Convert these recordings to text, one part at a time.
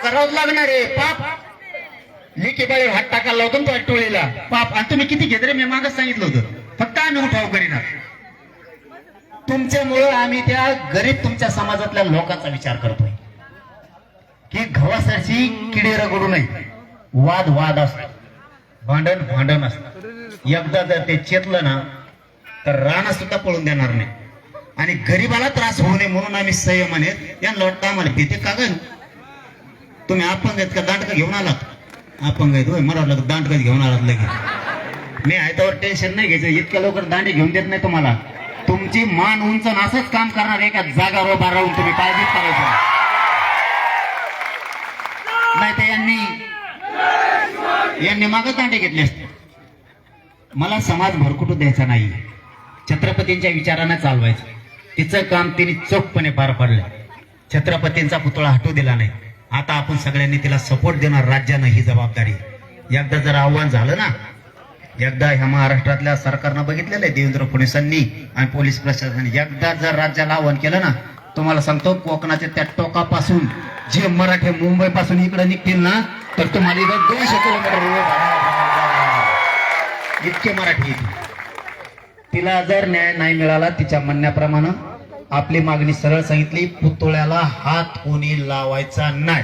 करावंच लागणार आहे पाप. लिखी बाई हात टाकायला लावतो ना तो टोळीला पाप. आणि तुम्ही किती घेत रे? मी मागच सांगितलं होतं फक्त आम्ही उठाव करीना. तुमच्यामुळं आम्ही त्या गरीब तुमच्या समाजातल्या लोकांचा विचार करतोय की गव्हासारखी किडे रगडू नये. वाद वाद असतात, भांडण भांडण असतात. एकदा जर ते चेतलं ना तर राणा सुद्धा पळून देणार नाही. आणि गरीबाला त्रास होऊ नये म्हणून आम्ही संयमाने यांना वाटतं आम्हाला भीती का ग? तुम्ही अपंग आहेत का? दांडका घेऊन आलात? अपंग आहेत होय, मला वाटलं दांडकच घेऊन आलात लगेच. मी आहे त्यावर टेन्शन नाही घ्यायचं. इतक्या लवकर दांडे घेऊन देत नाही तुम्हाला. तुमची मान उंच असंच काम करणार एका जागावर उभा राहून तुम्ही काळजीच करायचं नाही. तर यांनी मागच दांडे घेतले असते. मला समाज भरकुटू द्यायचा नाही, छत्रपतींच्या विचारानं चालवायचं. तिचं काम तिने चोखपणे पार पाडलं. छत्रपतींचा पुतळा हटू दिला नाही. आता आपण सगळ्यांनी तिला सपोर्ट देणार. राज्यानं ही जबाबदारी. एकदा जर आव्हान झालं ना, एकदा ह्या महाराष्ट्रातल्या सरकारनं बघितलेलं आहे, देवेंद्र फडणवीसांनी आणि पोलीस प्रशासनाने एकदा जर राज्याला आव्हान केलं ना, तुम्हाला सांगतो कोकणाच्या त्या टोकापासून जे मराठी मुंबई पासून इकडे निघतील ना तर तुम्हाला इथं 200 किलोमीटर इतके मराठी येतील. तिला जर न्याय नाही मिळाला तिच्या म्हणण्याप्रमाणे आपली मागणी सरळ सांगितली, पुतळ्याला हात कोणी लावायचा नाही.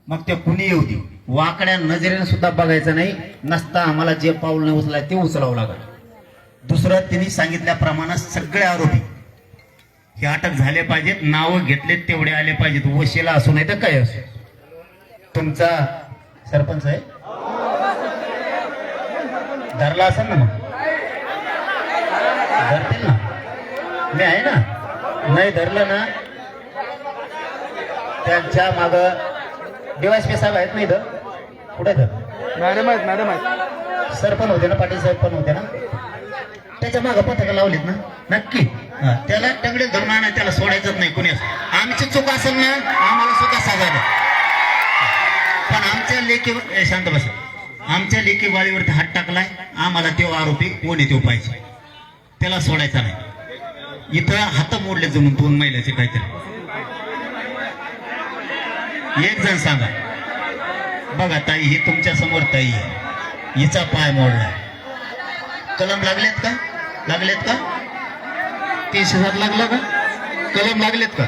मग ते कुणी येऊ दे, वाकड्या नजरेने सुद्धा बघायचं नाही. नसता आम्हाला जे पाऊल नाही उचलाय ते उचलावं लागेल. दुसरं तिने सांगितल्याप्रमाणे सगळे आरोपी हे अटक झाले पाहिजेत. नावं घेतलेत तेवढे आले पाहिजेत. वशिला असू नाही तर काय असो. तुमचा सरपंच आहे, धरला असेल ना? मग धरतील ना, मी आहे ना. नाही धरलं ना त्यांच्या माग डीवायएसपी साहेब आहेत. नाही तर कुठे मॅडम आहेत. सर पण होते ना, पाटील साहेब पण होते ना. त्याच्या माग पथकं लावलीत ना. नक्की त्याला टंगडे धरून आणा, त्याला सोडायचंच नाही कुणी. आमची चूक असेल ना आम्हाला सुद्धा साजा द्या. पण आमच्या लेखी शांत बसा, आमच्या लेखी बाळीवरती हात टाकलाय, आम्हाला तो आरोपी कोण आहे तो पाहिजे, त्याला सोडायचा नाही. इथं हात मोडले जमून 2 महिन्याचे काहीतरी. एक जण सांगा बघा, ताई ही तुमच्या समोर ताई आहे, हिचा पाय मोडलाय. कलम लागलेत का? लागलेत का? 30,000 लागला का? कलम लागलेत का?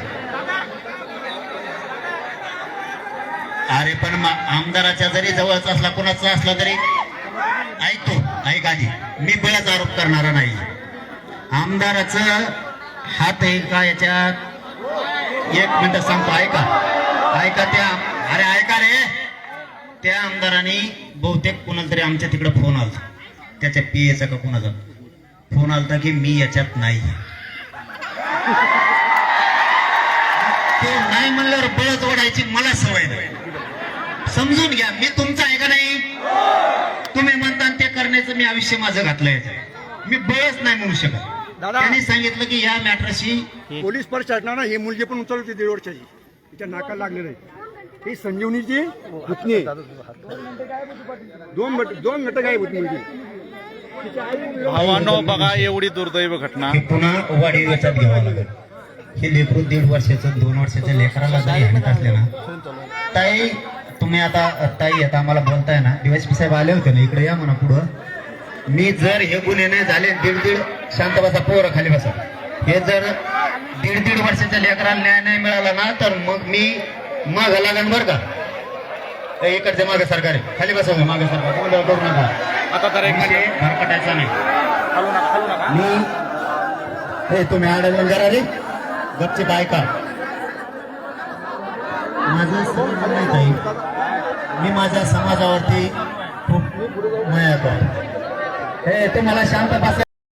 अरे पण आमदाराच्या जरी जवळचा असला, कोणाचा असला तरी ऐकतो. ऐक आधी, मी बळाचा आरोप करणारा नाही. आमदाराचं हात आहे का याच्यात? 1 मिनिट सांगतो, ऐका ऐका. अरे ऐका रे, त्या आमदारांनी बहुतेक कोणाला तरी आमच्या तिकडे फोन आला, त्याच्या पीएचा का कोणाचा फोन आलता की मी याच्यात नाही. ते नाही म्हणल्यावर बळच ओढायची मला सवय नाही. समजून घ्या, मी तुमचं आहे का नाही? तुम्ही म्हणता ते करण्याचं मी आयुष्य माझं घातलंय. मी बळच नाही म्हणू शकत. त्यांनी सांगितलं की या मॅटरशी पोलीस प्रशासनानं ही मुलगी पण उचलली होती 1.5 वर्षाची, तिच्या नाकाला लागले नाही. ही संजीवनीची पुतणी आहे. 2 गट गायब होती मुलगी. भावांनो बघा, एवढी दुर्दैव घटना. पुन्हा वाढीव याच्यात घ्यावं लागेल. हे लेकरू 1.5 वर्षाचं 2 वर्षाच्या लेकराला जरी हाणत असले ना, ताई तुम्ही आता ताई आता आम्हाला बोलताय ना, डीवायएसपी साहेब आले होते ना, इकडे या म्हणा पुढं. मी जर हे गुन्हे नाही झाले 1.5 शांत बसा, पोरं खाली बसा. हे जर 1.5 वर्षाच्या लेकराला न्याय नाही मिळाला ना तर मग मी माग लागण बरं का. इकडचे मागे सरकार खाली बसवलं, मागे सरकार गोंधळ करू नका. आता तर भरकटायचा नाही. मी हे तुम्ही आडलं जरा रे, गपची बायका. माझं समज नाही ताई, मी माझ्या समाजावरती खूप माया करतो. हे तुम्हाला शांत बसा.